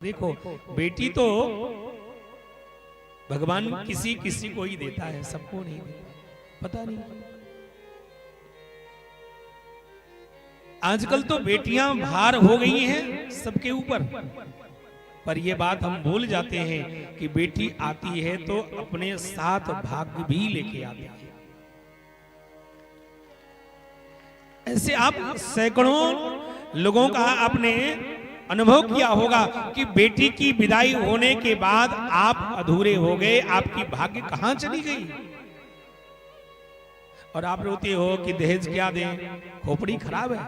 देखो बेटी तो भगवान किसी किसी को ही देता है, सबको नहीं देता। पता नहीं आजकल तो बेटियां भार हो गई हैं सबके ऊपर, पर यह बात हम भूल जाते हैं कि बेटी आती है तो अपने साथ भाग्य भी लेके आती है। ऐसे आप सैकड़ों लोगों का आपने अनुभव किया होगा कि बेटी की विदाई होने के बाद आप अधूरे हो गए, आपकी भाग्य कहां चली गई और आप रोते हो कि दहेज क्या दें, खोपड़ी खराब है।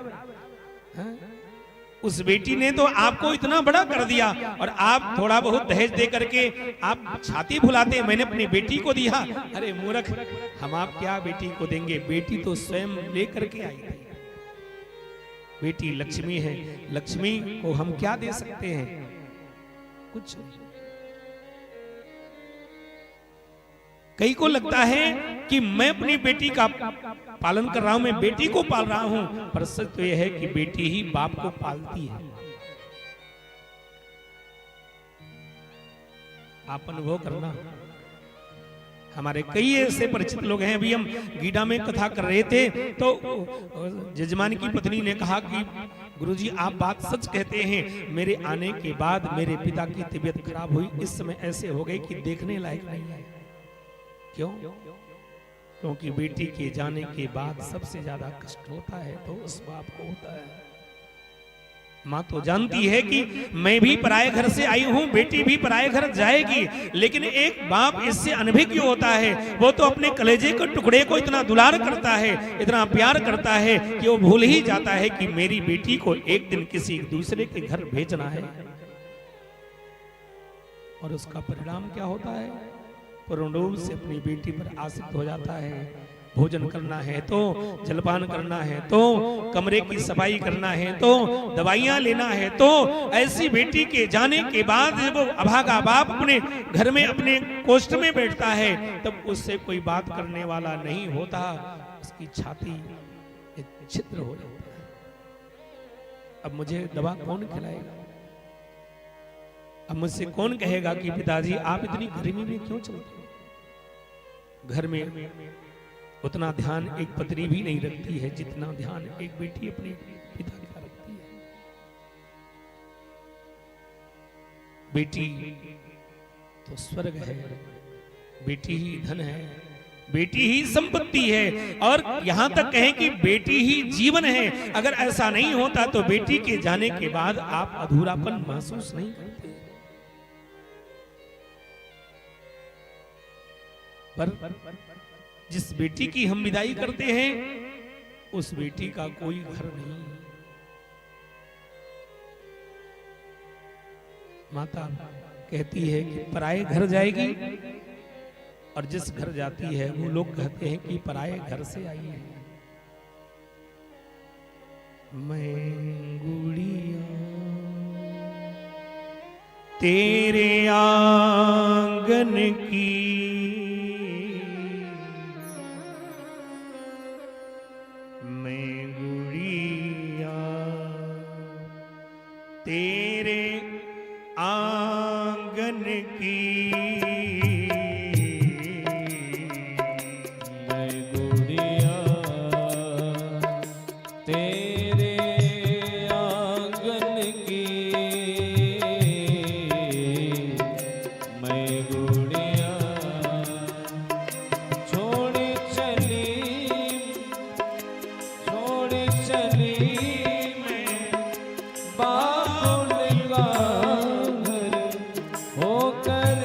उस बेटी ने तो आपको इतना बड़ा कर दिया और आप थोड़ा बहुत दहेज दे करके आप छाती फुलाते, मैंने अपनी बेटी को दिया। अरे मूर्ख, हम आप क्या बेटी को देंगे, बेटी तो स्वयं लेकर के आई थी। बेटी लक्ष्मी है, लक्ष्मी को हम क्या दे सकते हैं, कुछ। कई को लगता है कि मैं अपनी बेटी का पालन कर रहा हूं, मैं बेटी को पाल रहा हूं, पर सच तो यह है कि बेटी ही बाप को पालती है। आप अनुभव करना। हमारे कई ऐसे परिचित लोग हैं। अभी हम गीडा में कथा कर रहे थे तो जजमान की पत्नी ने कहा कि गुरुजी आप बात सच कहते हैं, मेरे आने के बाद मेरे पिता की तबीयत खराब हुई, इस समय ऐसे हो गए कि देखने लायक नहीं है। क्यों? क्योंकि बेटी के जाने के बाद सबसे ज्यादा कष्ट होता है तो उस बाप को होता है। माँ तो जानती है कि मैं भी पराये घर से आई हूं, बेटी भी पराये घर जाएगी, लेकिन एक बाप इससे अनभिज्ञ होता है। वो तो अपने कलेजे के टुकड़े को इतना दुलार करता है, इतना प्यार करता है कि वो भूल ही जाता है कि मेरी बेटी को एक दिन किसी दूसरे के घर भेजना है। और उसका परिणाम क्या होता है, पूर्ण रूप से अपनी बेटी पर आश्रित हो जाता है। भोजन करना है तो, जलपान करना है तो, कमरे की सफाई करना है तो, दवाइयां लेना है तो, ऐसी बेटी के जाने के बाद जब वो अभागा बाप अपने घर में अपने कोष्ठ में बैठता है तब उससे कोई बात करने वाला नहीं होता, उसकी छाती एक छिद्र हो जाता है। अब मुझे दवा कौन खिलाएगा, अब मुझसे कौन कहेगा कि पिताजी आप इतनी गर्मी में क्यों चलते हो। घर में उतना ध्यान एक पत्नी भी नहीं रखती है जितना ध्यान एक बेटी अपने पिता का रखती है। बेटी तो स्वर्ग है, बेटी ही धन है, बेटी ही संपत्ति है, और यहां तक कहें कि बेटी ही जीवन है। अगर ऐसा नहीं होता तो बेटी के जाने के बाद आप अधूरापन महसूस नहीं करते। पर जिस बेटी की हम विदाई करते हैं उस बेटी का कोई घर नहीं। माता कहती है कि पराये घर जाएगी, और जिस घर जाती है वो लोग कहते हैं कि पराये घर से आई है। मैं गुड़िया तेरे आंगन की, तेरे आंगन की, मैं गुड़िया तेरे आंगन की, मैं गुड़िया छोड़ चली मैं बाप होकर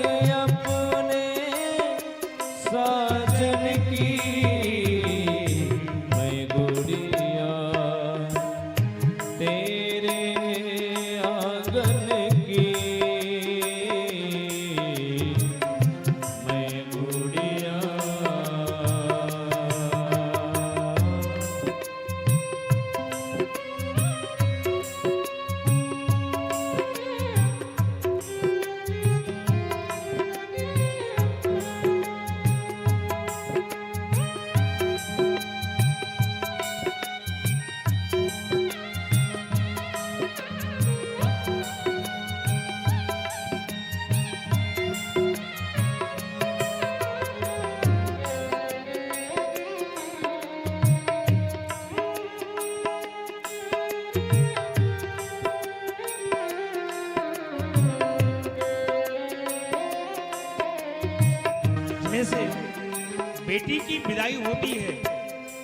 जैसे बेटी की विदाई होती है,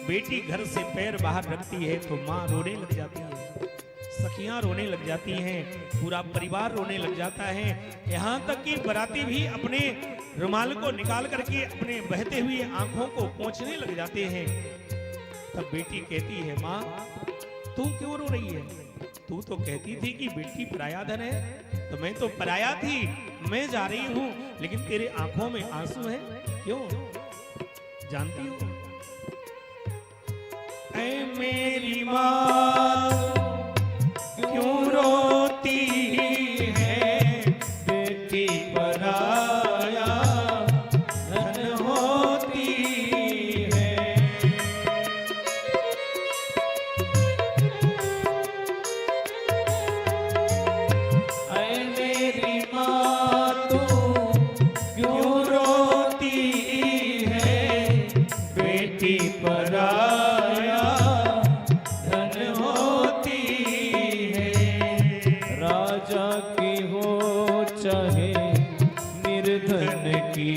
बेटी घर से पैर बाहर रखती है तो माँ रोने लग जाती है, सखियां रोने लग जाती हैं, पूरा परिवार रोने लग जाता है। यहाँ तक कि बराती भी अपने रुमाल को निकाल करके अपने बहते हुए आंखों को पोंछने लग जाते हैं। तब बेटी कहती है, माँ तू क्यों रो रही है? तू तो कहती थी कि बेटी पराया धन है, तो मैं तो पराया थी, मैं जा रही हूं, लेकिन तेरे आंखों में आंसू है, क्यों? जानती हो? ऐ मेरी माँ क्यों रोती है, बेटी पराया धन होती है। ऐ मेरी माँ तू क्यों रोती है, बेटी पराया धन होती है। राजा की हो चाहे निर्धन की,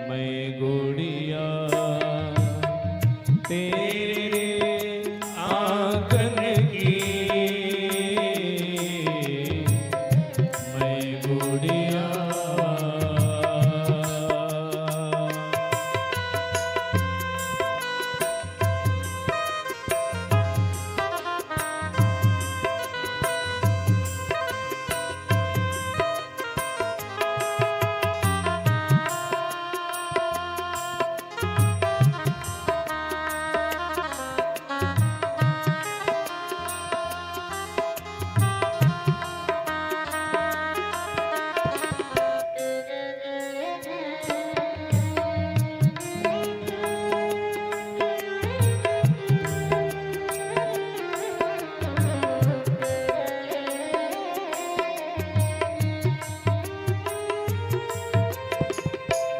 मैं गुड़िया तेरे आंगन की, मैं गुड़िया।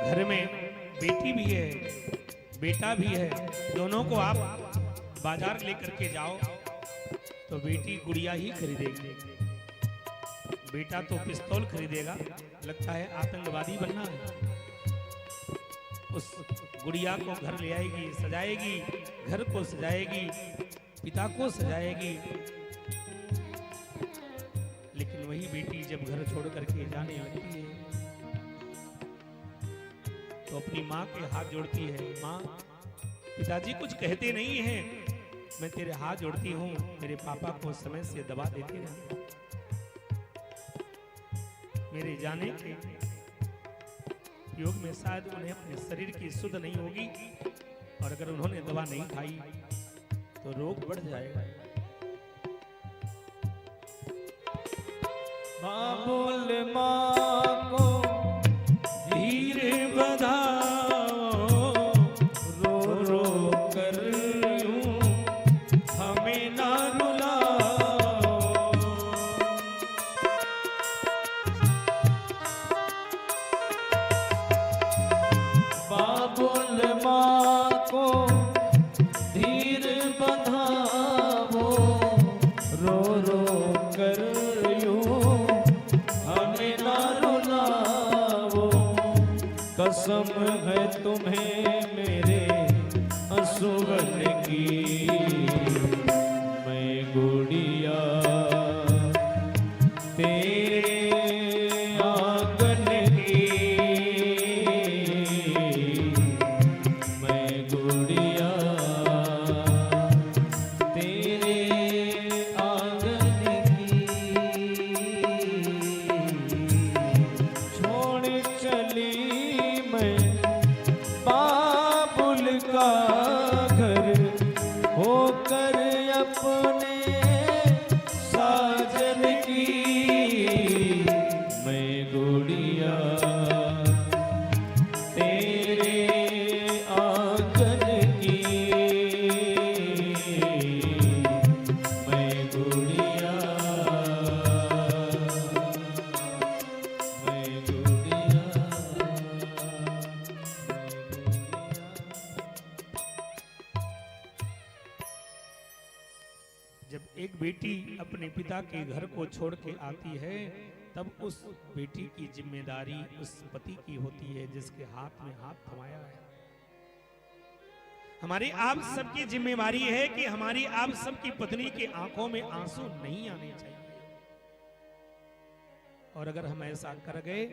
घर में बेटी भी है, बेटा भी है, दोनों को आप बाजार लेकर के जाओ तो बेटी गुड़िया ही खरीदेगी, बेटा तो पिस्तौल खरीदेगा, लगता है आतंकवादी बनना है। उस गुड़िया को घर ले आएगी, सजाएगी, घर को सजाएगी, पिता को सजाएगी, लेकिन वही बेटी जब घर छोड़ करके जाने लगती है तो अपनी माँ के हाथ जोड़ती है, माँ पिताजी कुछ कहते नहीं हैं, मैं तेरे हाथ जोड़ती हूँ, मेरे पापा को समय से दबा देते रहना, मेरे जाने के योग में शायद उन्हें अपने शरीर की सुध नहीं होगी, और अगर उन्होंने दवा नहीं खाई तो रोग बढ़ जाएगा। बाबुल माँ को धीर बधाओ, रो रो कर यूं हमें ना रुलाओ। बाबुल माँ को धीर बंधावो, रो रो कर यूं हमें ना रुलावो। कसम है तुम्हें मेरे असुवन की, मैं गुड़िया तेरे आंगन की, मैं गुड़िया तेरे आंगन की। छोड़ चली मैं बाबुल का घर, होकर अपने साजन की, मैं गुड़िया तेरे आंगन की, मैं गुड़िया, मैं गुड़िया, जब एक बेटी अपने पिता के घर को छोड़ के आती है तब उस बेटी की जिम्मेदारी उस पति की होती है जिसके हाथ में हाथ थमाया है। हमारी आप सबकी जिम्मेवारी है कि हमारी आप सबकी पत्नी की आंखों में आंसू नहीं आने चाहिए। और अगर हम ऐसा कर गए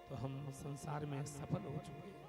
तो हम संसार में सफल हो चुके हैं।